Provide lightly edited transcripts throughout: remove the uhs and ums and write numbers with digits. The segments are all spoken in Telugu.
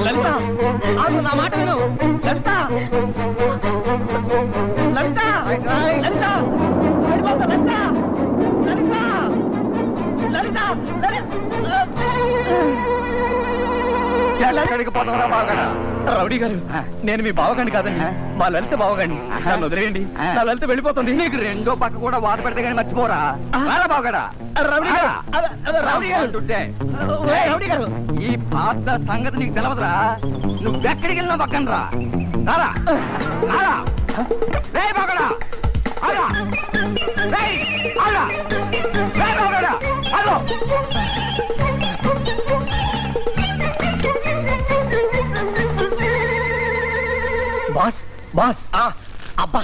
లలిత ఆగు, నా మాట విను. లలిత లలిత లలిత పడిపోతా. లలిత లలిత లలిత ఎక్కడికి పోతావరా బావగాడా? రౌడీ గారు, నేను మీ బావగాండి కాదండి, మా లలిత బావగాండి. నన్ను వదిలేయండి, నా లలిత వెళ్ళిపోతుంది. నీకు రెండో పక్క కూడా వాత పెడితే కానీ మర్చిపోరా బావగాడా. రౌడీ గారు, ఈ పాత సంగతి నీకు తెలవదురా. నువ్వెక్కడికి వెళ్ళినా పక్కన రా. బావగాడా బాస్ బాస్. అబ్బా,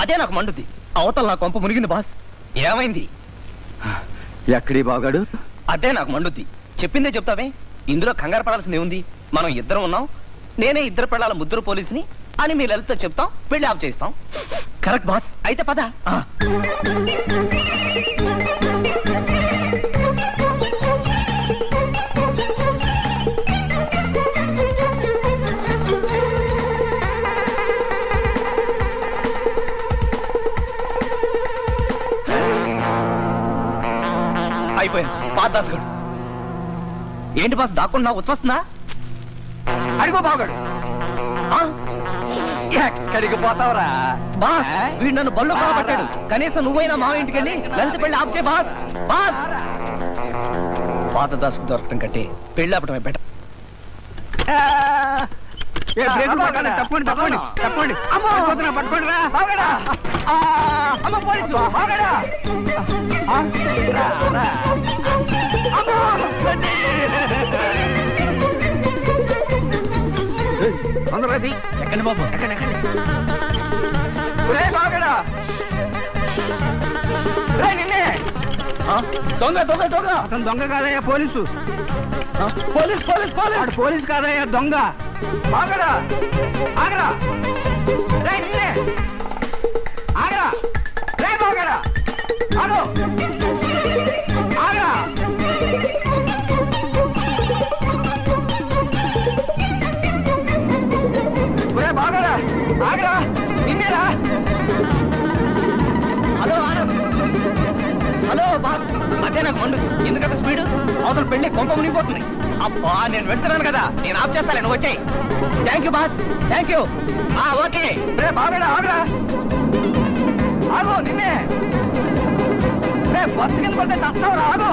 అదే నాకు మండుద్ది. అవతల నా కొంప మునిగింది బాస్. ఏమైంది? ఎక్కడి బాగాడు? అదే నాకు మండుద్ది. చెప్పిందే చెప్తావే. ఇందులో కంగారు పడాల్సింది ఏముంది? మనం ఇద్దరం ఉన్నాం. నేనే ఇద్దరు పెళ్ళాల ముద్దురు పోలీసుని అని మీ లలిత చెప్తాం, పెళ్లి ఆఫ్ చేస్తాం. Correct boss. అయితే పద. అయిపోయింది. పాత దాసుగాడు. ఏంటి బాస్ దాక్కుండా వచ్చేస్తుందా? అడిగో బాగాడు. ఎక్కడికి పోతావరా బాస్? వీడు నన్ను బళ్ళు పట్టాడు. కనీసం నువ్వైనా మా ఇంటికి వెళ్ళి లలిత పెళ్లి ఆప్ చేయి బాస్. బాస్, పాత దాసుకు దొరకటం కంటే పెళ్లి ఆపటమే బెటర్. తప్పండి తప్పండి తప్పండి. పట్టుకోండి రా. ఎక్కండి బాబు, ఎక్కండి. దొంగ దొంగ దొంగ. అతను దొంగ కాదయ్యా, police. Police police police. Police కాదయ్యా, దొంగ. ఆగరా ఆగరా. ఆగరా రే బాగరా. ఆగో ఆగరా. బాగరా ఆగరా. నిన్నేరా. Hello hello boss. అదే నాకు మండు. ఎందుకంత స్పీడ్? అవతల పెళ్లి కొంప మునిగిపోతుంది. అబ్బా, నేను వెళ్తున్నాను కదా, నేను ఆఫ్ చేస్తాను, నువ్వు వచ్చాయి. Thank you boss, thank you. Okay రే బాగా ఆగరా. ఆగో నిన్నే. రే బస్సు కింద పడితే తస్తావురా. ఆగో.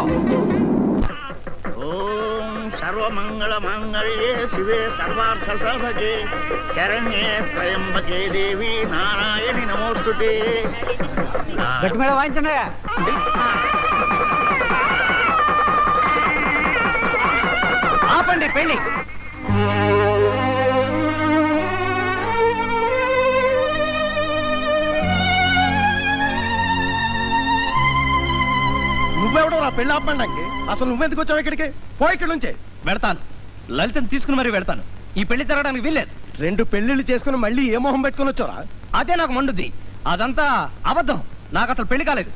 ఓం సర్వమంగళ మంగళ్యే శివే సర్వార్థ సాధకే శరణ్యే త్రయంబకే దేవి నారాయణి నమోస్తుతే. గట్టి మీద వాయించండి. ఆపండి పెళ్లి. నువ్వెవడో నా పెళ్లి ఆపడానికి? అసలు నువ్వెందుకు వచ్చావు ఇక్కడికి? పో ఇక్కడి నుంచే. వెళ్తాను, లలితను తీసుకుని మరీ వెళ్తాను. ఈ పెళ్లి జరగడానికి వీల్లేదు. 2 పెళ్లిళ్ళు చేసుకుని మళ్ళీ ఏ మొహం పెట్టుకుని వచ్చారా? అదే నాకు మండుద్ది. అదంతా అబద్ధం. నాకు అసలు పెళ్లి కాలేదు.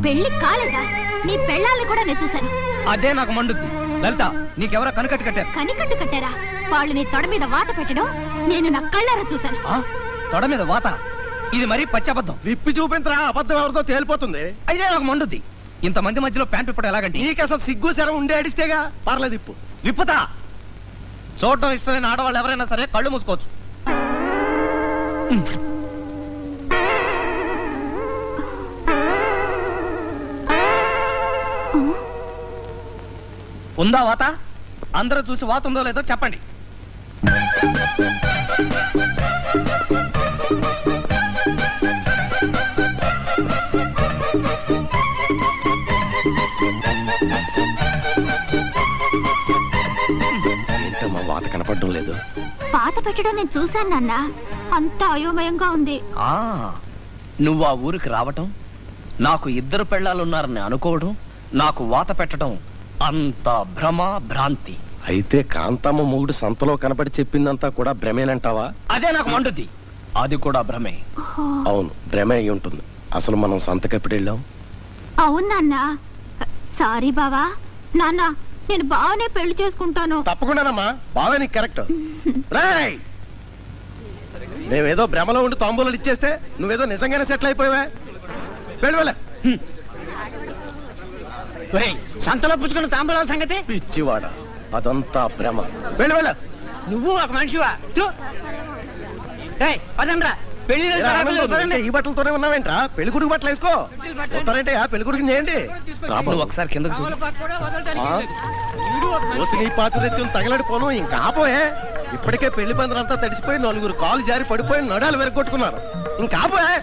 పెళ్లి కాలేదా? నీ పెళ్ళాలని కూడా నేను చూశాను. అదే నాకు మండుద్ది. లలిత, నీకెవరో కనికట్టు కట్టారు. కనికట్టు కట్టారా? వాళ్ళు నీ తొడ మీద వాత పెట్టడం నేను నా కళ్ళారా చూశాను. తొడ మీద వాత? ఇది మరీ పచ్చి అబద్ధం. విప్పి చూపించరా, అబద్ధం ఎవరితో తేలిపోతుంది. అయితే నాకు మండుద్ది. ఇంతమంది మధ్యలో ప్యాంట్ విప్పడం ఎలాగంటే? నీకు అసలు సిగ్గు శరం ఉండే అడిస్తేగా. పర్లేదు, ఇప్పు. విప్పుతా. చూడటం ఇష్టమైన ఆడవాళ్ళు ఎవరైనా సరే కళ్ళు మూసుకోవచ్చు. ఉందా వాత? అందరూ చూసి వాత ఉందో లేదో చెప్పండి. ఏంటమ్మా వాత కనపడడం లేదు? పాత పెట్టడం నేను చూశాను నాన్న. అంత అయోమయంగా ఉంది. నువ్వు ఆ ఊరికి రావటం, నాకు 2 పెళ్ళాలున్నారని అనుకోవడం, నాకు వాత పెట్టడం అంత భ్రమ భ్రాంతి. అయితే కాంతమ్మ మొగుడు సంతలో కనపడి చెప్పిందంతా కూడా భ్రమేనంటావా? అదే నాకు మండుద్ది. అది కూడా భ్రమే. అవును, భ్రమే అయి ఉంటుంది. అసలు మనం సంతకెప్పుడు వెళ్ళాం? అవును నాన్న. సారీ బావా. నాన్న, నేను బాగానే పెళ్లి చేసుకుంటాను. తప్పకుండానమ్మా, బాగా నీకు కరెక్ట్. రాయ్, మేమేదో భ్రమలో ఉండి తాంబూలాలు ఇచ్చేస్తే నువ్వేదో నిజంగానే సెటిల్ అయిపోయావా? వెళ్ళ సంతలో పుచ్చుకున్న తాంబూలాల సంగతి పిచ్చివాడ, అదంతా భ్రమ. వెళ్ళ నువ్వు ఒక మనిషివా? పదండ్రా, పెళ్లి ఈ బట్టలతోనే ఉన్నావేంట్రా? పెళ్లి కొడుకు బట్టలు వేసుకో. వస్తారంటే ఆ పెళ్లి కొడుకుని చేయండి. ఒకసారి కిందకు నీ పాత్ర తెచ్చి తగలడిపోను. ఇంకా ఆపోయే. ఇప్పటికే పెళ్లి పందిరంతా తడిసిపోయి 4 కాలు జారి పడిపోయి నడాలు వెరగొట్టుకున్నారు. ఇంకా ఆపోయే.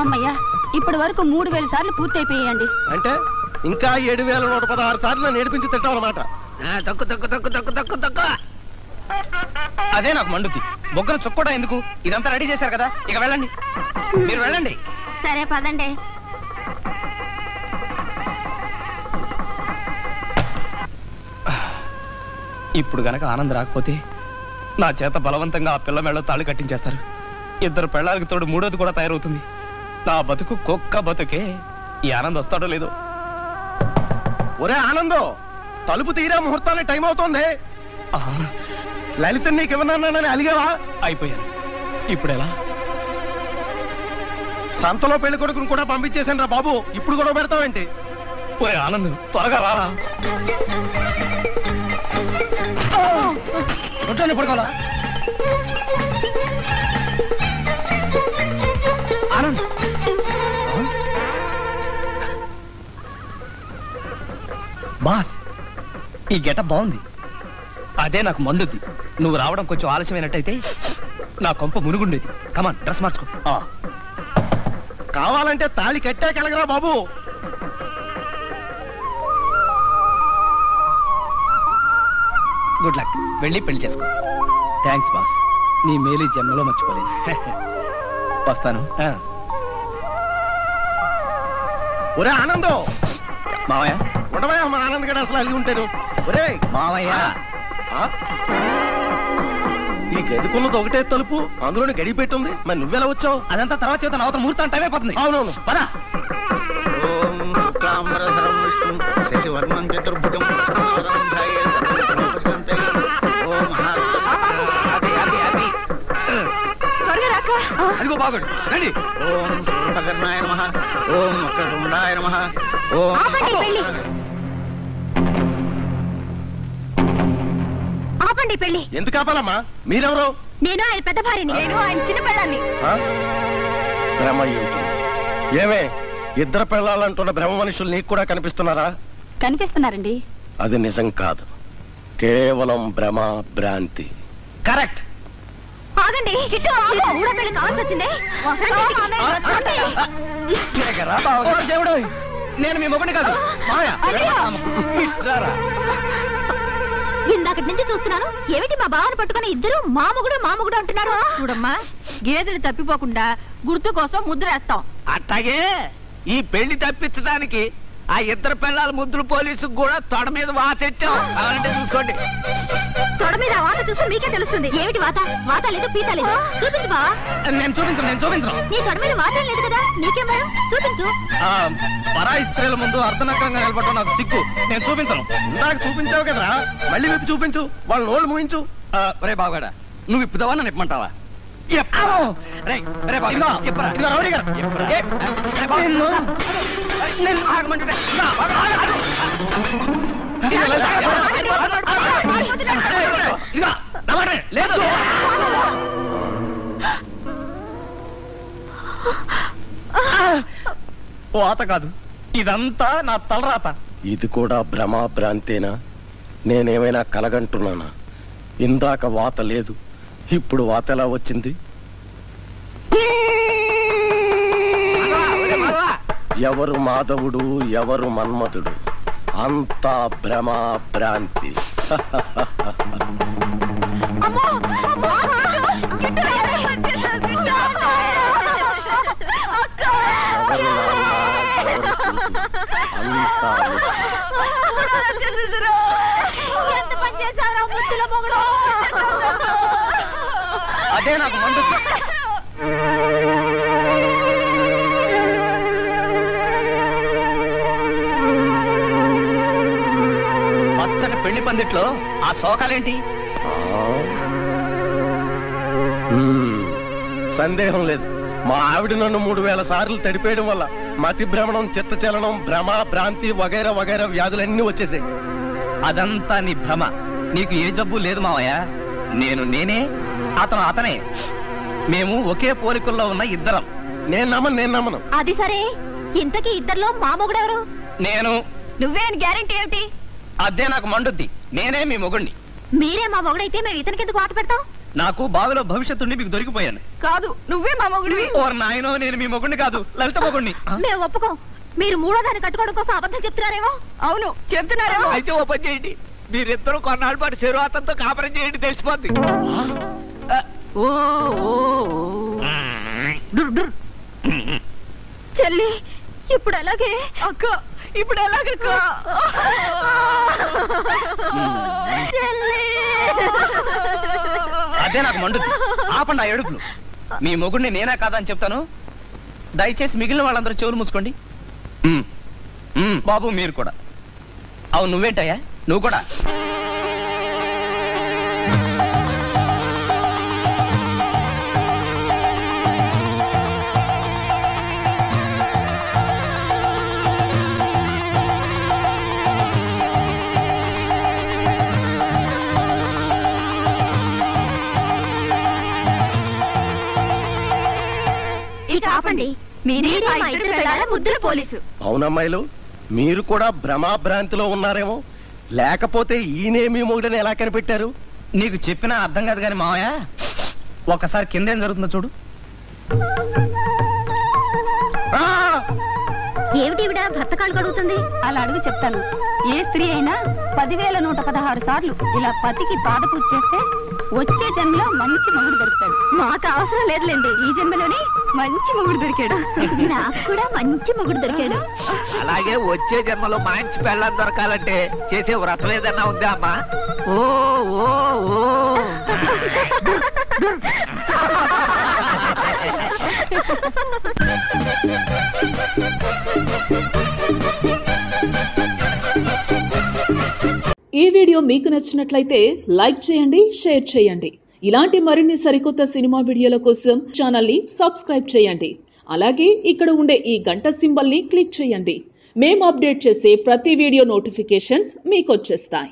అమ్మయ్యా, ఇప్పటి వరకు 3000 సార్లు పూర్తి అయిపోయాయండి. అంటే ఇంకా 7116 సార్లు నేర్పించి తింటామన్నమాట. తక్కు తక్కు తక్కు తక్కు తక్కు తక్కు. అదే నాకు మండుద్ది. బొగ్గలు చుక్కోడా ఎందుకు? ఇదంతా రెడీ చేశారు కదా, ఇక వెళ్ళండి. మీరు వెళ్ళండి. సరే పదండి. ఇప్పుడు గనక ఆనంద్ రాకపోతే నా చేత బలవంతంగా ఆ పిల్ల మెళ్ళ తాళి కట్టించేస్తారు. 2 పెళ్ళాలకు తోడు 3వది కూడా తయారవుతుంది. నా బతుకు కుక్క బతుకే. ఈ ఆనంద్ వస్తాడో లేదో. ఒరే ఆనందో, తలుపు తీరా, ముహూర్తానికి టైం అవుతోంది. లలిత నీకేమన్నానని అలిగావా? అయిపోయాను. ఇప్పుడు ఎలా? సంతలో పెళ్లి కొడుకుని కూడా పంపించేశాను రా బాబు. ఇప్పుడు కూడా పెడతావేంటి? ఒరే ఆనంద్, త్వరగా రారా. రొట్టెని పడుకోవాలా? ఆనంద్, బాస్, ఈ గెటప్ బాగుంది. అదే నాకు మండుద్ది. నువ్వు రావడం కొంచెం ఆలస్యమైనట్టయితే నా కొంప మునుగుండేది. కమాన్, డ్రెస్ మార్చుకో. కావాలంటే తాళి కట్టే కలగరా బాబు. Good luck. వెళ్ళి పెళ్లి చేసుకో. థ్యాంక్స్ బాస్, నీ మేలు జన్మలో మర్చిపోలేదు. వస్తాను. ఒరే ఆనందో, మావయ్య ఉండవయ్యా. మా ఆనంద్ గడ అసలు అలిగి ఉంటాను. ఒరే మావయ్య, ఈ గదికున్నది ఒకటే తలుపు, అందులోనే గడి పెట్టుంది. మరి నువ్వెలా వచ్చావు? అదంతా తర్వాత చేత అవతల ముహూర్తం టైం అయిపోతుంది. అవునవును, పరా. ఓం శుక్లాంబరధరం విష్ణుం శశివర్ణం చతుర్భుజం అదిగో బాగుండు, రండి. ఓం సూర్పకర్ణాయ నమః. ఓం వక్రతుండాయ నమః. ఓం ఆపండి పెళ్లి. ఎందుకు ఆపాలమ్మా? మీరెవరు? నేను ఆయన పెద్ద భార్యని. నేను ఆయన చిన్న పెళ్ళాన్ని. భ్రమ ఏమిటి? ఏమే, 2 పెళ్ళాలంటున్న భ్రమ మనుషులు నీకు కూడా కనిపిస్తున్నారా? కనిపిస్తున్నారండి. అది నిజం కాదు, కేవలం భ్రమ, భ్రాంతి. కరెక్ట్. ఆగండి, కిట్టు ఆగు. మూడో పెళ్లి కావాల్సి వచ్చింది. దేవుడు, నేను మీ మొగుడిని కాదు. ఇందాకటి నుంచి చూస్తున్నాను. ఏమిటి మా బావని పట్టుకుని ఇద్దరు మామగుడు అంటున్నారు? చూడమ్మా, గేదెలు తప్పిపోకుండా గుర్తు కోసం ముద్ర వేస్తాం. అట్లాగే ఈ పెళ్లి తప్పించడానికి ఆ 2 పిల్లల ముద్దులు పోలీసుకు కూడా తొడ మీద వాతెచ్చాం. అలాంటి చూసుకోండి. తొడ మీద వాత చూస్తే మీకే తెలుస్తుంది. ఏమిటి వాత? వాత లేదు, పీత లేదు. చూపించు బా. నేను చూపించను. నీ తొడ మీద వాత లేదు కదా, నీకేం భయం? చూపించు. పరాయి స్త్రీల ముందు అర్ధనగ్నంగా నిలబడటం నాకు సిగ్గు. నేను చూపించను. నాకు చూపించావు కదరా, మళ్ళీ విప్పి చూపించు. వాళ్ళ నోళ్ళు ముగించు. రే బాగాడా, నువ్వు ఇప్పుదావా నన్ను ఇప్పమంటావా? లేదు, వాత కాదు, ఇదంతా నా తలరాత. ఇది కూడా భ్రమ, భ్రాంతేనా? నేనేమైనా కలగంటున్నానా? ఇందాక వాత లేదు, ఇప్పుడు వాత ఎలా వచ్చింది? ఎవరు మాధవుడు, ఎవరు మన్మధుడు? అంతా భ్రమ, భ్రాంతి. అదే నాకు మండుద్ది. పెళ్లి పందిట్లో ఆ శోకాలేంటి? సందేహం లేదు, మా ఆవిడ నన్ను 3000 సార్లు తడిపేయడం వల్ల మతి భ్రమణం, చిత్తచలనం, భ్రమ, భ్రాంతి వగైరా వగైరా వ్యాధులన్నీ వచ్చేసాయి. అదంతా నీ భ్రమ. నీకు ఏ జబ్బు లేదు మావయ్య. నేనే, అతను అతనే. మేము ఒకే పోలికల్లో ఉన్న ఇద్దరం. నేను నమ్మను. అది సరే, ఇంతకీ ఇద్దరిలో మా మొగుడెవరు? నేను. నువ్వే గ్యారెంటీ ఏమిటి? అదే నాకు మండుద్ది. నేనే మీ మొగుణ్ణి. మీరే మా మొగుడైతే మేము ఇతనికి ఎందుకు ఆట పెడతాం? నాకు బావిలో భవిష్యత్తుండి మీకు దొరికిపోయాను. కాదు, నువ్వే మా మొగుడివి. ఓర్ నాయనో, నేను మీ మొగుణ్ణి కాదు, లలిత మొగుణ్ణి. మేము ఒప్పుకోం. మీరు మూడో దాన్ని కట్టుకోవడం కోసం అబద్ధం చెప్తున్నారేమో. అవును, చెప్తున్నారేమో. అయితే ఓ పని చేయండి, మీరిద్దరూ కొన్నాళ్ళ పాటు శరువాతంతో కాపురం చేయండి, తెలిసిపోద్ది. చెల్లి, ఇప్పుడు అలాగే అక్క, ఇప్పుడు ఎలాగక్క? అదే నాకు మండుద్ది. ఆపండి ఆ ఏడుపులు. మీ మొగుడిని నేనే కాదని చెప్తాను. దయచేసి మిగిలిన వాళ్ళందరూ చెవులు మూసుకోండి. బాబు మీరు కూడా. అవును, నువ్వేంటయ్యా? నువ్వు కూడా. ఆపండి, మీరే మా ఇద్దరు పిల్లల ముద్దుల పోలీసు. అవునమ్మాయిలు, మీరు కూడా భ్రమాభ్రాంతిలో ఉన్నారేమో. లేకపోతే ఈయనే మీ మొగుడని ఎలా కనిపెట్టారు? నీకు చెప్పినా అర్థం కాదు కానీ మావయ్య, ఒకసారి కిందేం జరుగుతుందో చూడు. ఏమిటి భర్త కాళ్ళు కడుగుతుంది? అలా అడుగు చెప్తాను. ఏ స్త్రీ అయినా 10,116 సార్లు ఇలా పతికి పాదపూజ చేస్తే వచ్చే జన్మలో మంచి మొగుడు దొరుకుతాడు. మాకు అవసరం లేదులేండి, ఈ జన్మలోనే మంచి మొగుడు దొరికాడు. నాకు కూడా మంచి మొగుడు దొరికాడు. అలాగే వచ్చే జన్మలో మంచి పెళ్ళం దొరకాలంటే చేసే వ్రతం ఏదన్నా ఉందా అమ్మా? ఓ ఓ ఓ ఈ వీడియో మీకు నచ్చినట్లయితే లైక్ చేయండి, షేర్ చేయండి. ఇలాంటి మరిన్ని సరికొత్త సినిమా వీడియోల కోసం ఛానల్ ని సబ్స్క్రైబ్ చేయండి. అలాగే ఇక్కడ ఉండే ఈ గంట సింబల్ ని క్లిక్ చేయండి. మేము అప్డేట్ చేసే ప్రతి వీడియో నోటిఫికేషన్స్ మీకు వచ్చేస్తాయి.